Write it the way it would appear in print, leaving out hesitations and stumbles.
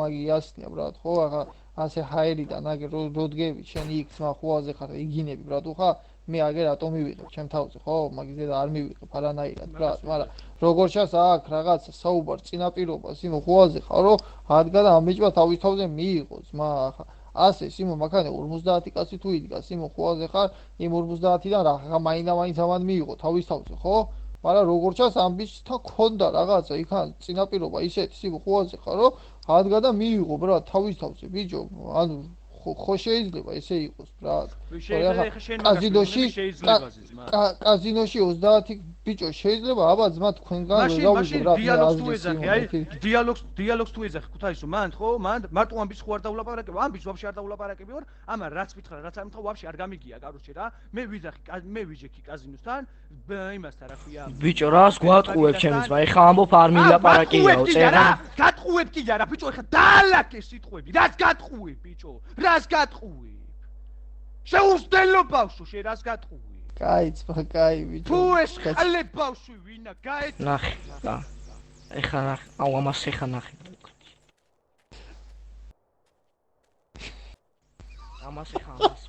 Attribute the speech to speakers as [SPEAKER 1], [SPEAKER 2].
[SPEAKER 1] მაგი ასნია ბრატ ხო ახლა ასე ჰაერიდან აგერ როდგები შენ იქ ძმა ხუაზე ხარ იგინები ბრატ უხა მე აგერ რატომ მივიღებ ჩემ თავზე ხო მაგის ზედა არ მივიღებ არანაირად ბრატ მაგრამ როგორ ჩანს აქ რაღაც საუბარ წინაპირობას იმო ხუაზე ხარ რომ ადგა და ამ ბიჭმა თავის თავზე მიიღო ძმა ახლა ასე სიმო მაგανε 50 კაცი თუ იდგას იმო ხუაზე ხარ იმ 50-დან რა მაინდა-მაინც ამან მიიღო თავის თავზე ხო მაგრამ როგორ ჩანს ამ ბიჭთან ქონდა რაღაცა იქან წინაპირობა ისეთი სიმო ხუაზე ხარ რომ ადგა და მიიღო ბრატ თავის თავზე ბიჭო ანუ ხო შეიძლება ესე იყოს ბრატ კაზინოში 30 ბიჭო შეიძლება აბა ძმა თქვენგან
[SPEAKER 2] მაშინ დიალოგს თუ ეძახი აი დიალოგს თუ ეძახი ქუთაისო მან ხო მან მარტო ამ ბიჭს ხო არ დაულაპარაკებ ამ ბიჭს ვაფშე არ დაულაპარაკები ვარ ამან რაც მითხრა რაც არ მითხრა ვაფშე არ გამიგია კაროჩე რა მე ვიძახი მე ვიჯექი კაზინოსთან იმასთან რა ქვია
[SPEAKER 3] ბიჭო რას გვატყუებ ჩემი ძმა ეხა ამბობ არ მილაპარაკიაო წერა
[SPEAKER 2] გატყუებ კი არა ბიჭო ეხა დაალაკე სიტყვები რას გატყუებ ბიჭო რას გატყუებ შეუსწელო ბავშვო შე რას გატყუებ
[SPEAKER 1] კაი ძმა კაი ბიჭო
[SPEAKER 2] თუ ეს ხალე ბავშვი ვინა გაეთ
[SPEAKER 3] ნახე და ეხა ნახე აუ ამას ეხა ნახე ამას ეხა ამას